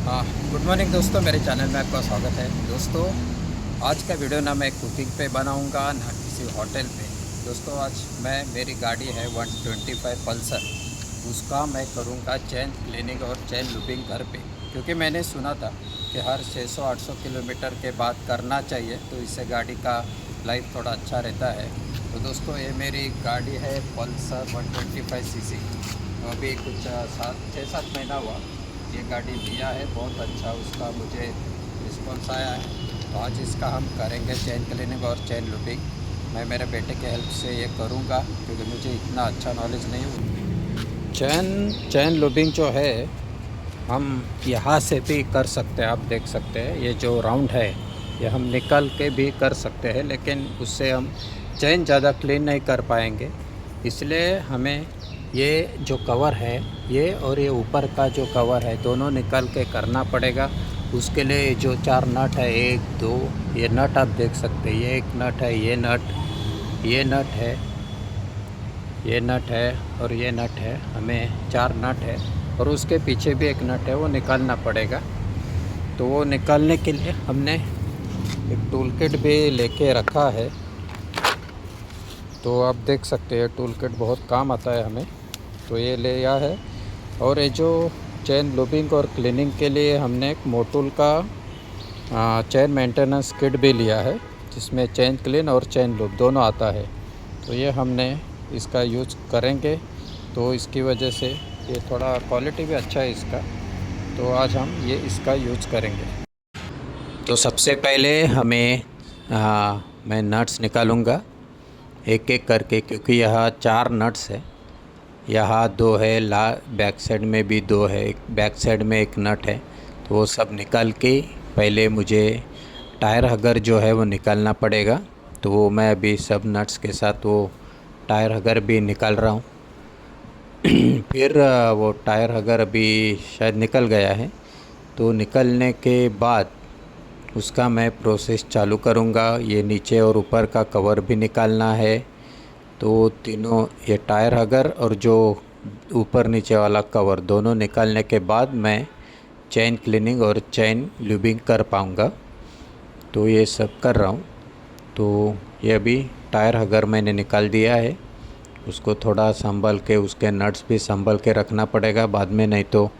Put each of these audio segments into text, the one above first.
हाँ, good morning दोस्तों, मेरे चैनल में आपका स्वागत है। दोस्तों, आज का वीडियो ना मैं कुकिंग पे बनाऊंगा ना किसी होटल पे। दोस्तों, आज मेरी गाड़ी है 125 पल्सर, उसका मैं करूंगा चेन क्लीनिंग और चेन लूपिंग घर पे, क्योंकि मैंने सुना था कि हर 600-800 किलोमीटर के बाद करना चाहिए, तो इससे गाड़ी का लाइफ थोड़ा अच्छा रहता है। तो दोस्तों, ये मेरी गाड़ी है पल्सर 125 सीसी। अभी कुछ 6-7 महीना हुआ ये गाड़ी लिया है, बहुत अच्छा उसका मुझे रिस्पॉन्स आया है। तो आज इसका हम करेंगे चेन क्लीनिंग और चेन लूपिंग। मैं मेरे बेटे के हेल्प से ये करूँगा, क्योंकि मुझे इतना अच्छा नॉलेज नहीं हुआ। चेन लूपिंग जो है हम यहाँ से भी कर सकते हैं। आप देख सकते हैं ये जो राउंड है ये हम निकल के भी कर सकते हैं, लेकिन उससे हम चेन ज़्यादा क्लीन नहीं कर पाएंगे। इसलिए हमें ये जो कवर है ये और ये ऊपर का जो कवर है दोनों निकाल के करना पड़ेगा। उसके लिए जो 4 नट है, 1 2, ये नट आप देख सकते हैं, ये एक नट है, ये नट है, ये नट है और ये नट है। हमें 4 नट है और उसके पीछे भी एक नट है, वो निकालना पड़ेगा। तो वो निकालने के लिए हमने एक टूल किट भी लेके रखा है। तो आप देख सकते हैं टूल किट बहुत काम आता है हमें, तो ये ले आया है। और ये जो चेन लूपिंग और क्लीनिंग के लिए हमने एक मोटूल का चेन मेंटेनेंस किट भी लिया है, जिसमें चेन क्लीन और चेन लूप दोनों आता है। तो ये हमने इसका यूज़ करेंगे, तो इसकी वजह से ये थोड़ा क्वालिटी भी अच्छा है इसका। तो आज हम ये इसका यूज़ करेंगे। तो सबसे पहले मैं नट्स निकालूँगा एक एक करके, क्योंकि यहाँ 4 नट्स है। यहाँ 2 है, बैक साइड में भी 2 है, एक बैक साइड में एक नट है। तो वो सब निकाल के पहले मुझे टायर हगर जो है वो निकालना पड़ेगा। तो वो मैं अभी सब नट्स के साथ वो टायर हगर भी निकाल रहा हूँ। फिर वो टायर हगर अभी शायद निकल गया है। तो निकलने के बाद उसका मैं प्रोसेस चालू करूँगा। ये नीचे और ऊपर का कवर भी निकालना है। तो तीनों, ये टायर हगर और जो ऊपर नीचे वाला कवर, दोनों निकालने के बाद मैं चेन क्लीनिंग और चेन लूबिंग कर पाऊँगा। तो ये सब कर रहा हूँ। तो ये अभी टायर हगर मैंने निकाल दिया है। उसको थोड़ा संभल के, उसके नट्स भी संभल के रखना पड़ेगा बाद में, नहीं तो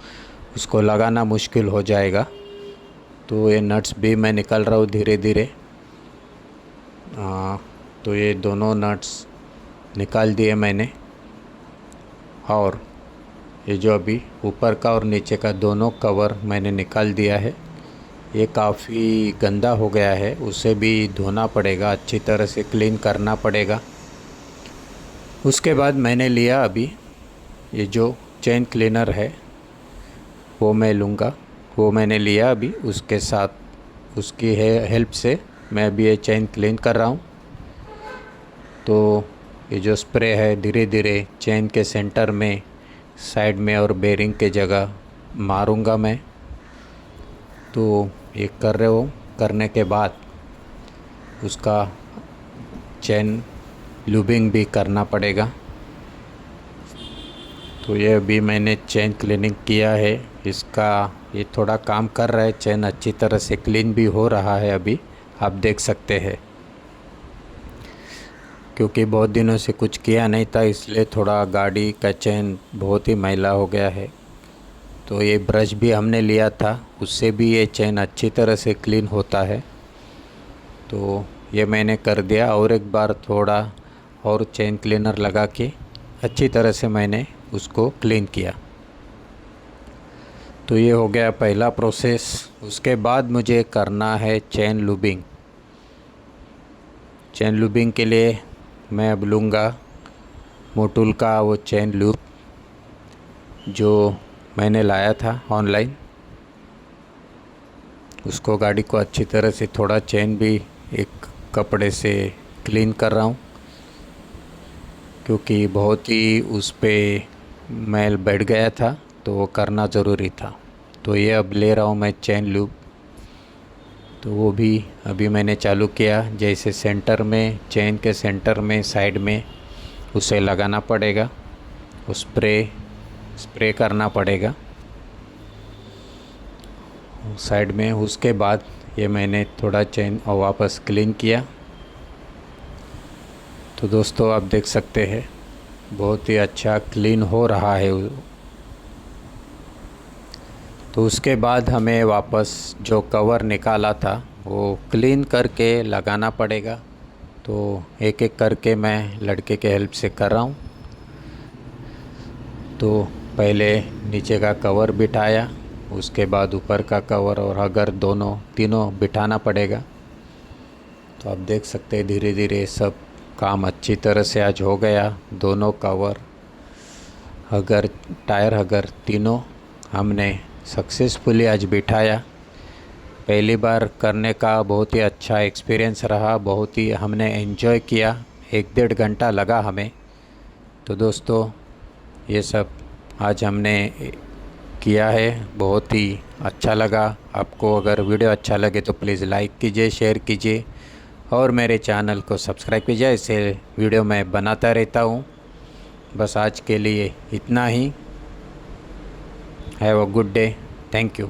उसको लगाना मुश्किल हो जाएगा। तो ये नट्स भी मैं निकाल रहा हूँ धीरे धीरे। तो ये दोनों नट्स निकाल दिए मैंने। और ये जो अभी ऊपर का और नीचे का दोनों कवर मैंने निकाल दिया है। ये काफ़ी गंदा हो गया है, उसे भी धोना पड़ेगा, अच्छी तरह से क्लीन करना पड़ेगा। उसके बाद मैंने लिया अभी ये जो चेन क्लीनर है वो मैं लूँगा। वो मैंने लिया अभी, उसके साथ उसकी हेल्प से मैं अभी ये चेन क्लीन कर रहा हूँ। तो ये जो स्प्रे है धीरे धीरे चेन के सेंटर में, साइड में और बेरिंग के जगह मारूंगा मैं। तो ये करने के बाद उसका चेन लूबिंग भी करना पड़ेगा। तो ये अभी मैंने चेन क्लीनिंग किया है। इसका ये थोड़ा काम कर रहा है, चेन अच्छी तरह से क्लीन भी हो रहा है अभी, आप देख सकते हैं। क्योंकि बहुत दिनों से कुछ किया नहीं था, इसलिए थोड़ा गाड़ी का चेन बहुत ही मैला हो गया है। तो ये ब्रश भी हमने लिया था, उससे भी ये चेन अच्छी तरह से क्लीन होता है। तो ये मैंने कर दिया, और एक बार थोड़ा और चेन क्लीनर लगा के अच्छी तरह से मैंने उसको क्लीन किया। तो ये हो गया पहला प्रोसेस। उसके बाद मुझे करना है चेन लूबिंग। चेन लूबिंग के लिए मैं अब लूँगा मोटूल का वो चेन लूप जो मैंने लाया था ऑनलाइन। उसको, गाड़ी को अच्छी तरह से थोड़ा चेन भी एक कपड़े से क्लीन कर रहा हूँ, क्योंकि बहुत ही उस पर मैल बैठ गया था, तो वो करना ज़रूरी था। तो ये अब ले रहा हूँ मैं चेन लूप। तो वो भी अभी मैंने चालू किया। जैसे सेंटर में, चेन के सेंटर में, साइड में उसे लगाना पड़ेगा, उस स्प्रे करना पड़ेगा। साइड में। उसके बाद ये मैंने थोड़ा चेन और वापस क्लीन किया। तो दोस्तों आप देख सकते हैं बहुत ही अच्छा क्लीन हो रहा है। तो उसके बाद हमें वापस जो कवर निकाला था वो क्लीन करके लगाना पड़ेगा। तो एक एक करके मैं लड़के के हेल्प से कर रहा हूँ। तो पहले नीचे का कवर बिठाया, उसके बाद ऊपर का कवर, और अगर तीनों बिठाना पड़ेगा। तो आप देख सकते हैं धीरे धीरे सब काम अच्छी तरह से आज हो गया। दोनों कवर टायर तीनों हमने सक्सेसफुली आज बिठाया। पहली बार करने का बहुत ही अच्छा एक्सपीरियंस रहा, बहुत ही हमने एंजॉय किया। 1-1.5 घंटा लगा हमें। तो दोस्तों ये सब आज हमने किया है, बहुत ही अच्छा लगा। आपको अगर वीडियो अच्छा लगे तो प्लीज़ लाइक कीजिए, शेयर कीजिए और मेरे चैनल को सब्सक्राइब कीजिए। ऐसे वीडियो मैं बनाता रहता हूँ। बस आज के लिए इतना ही। Have a good day. Thank you.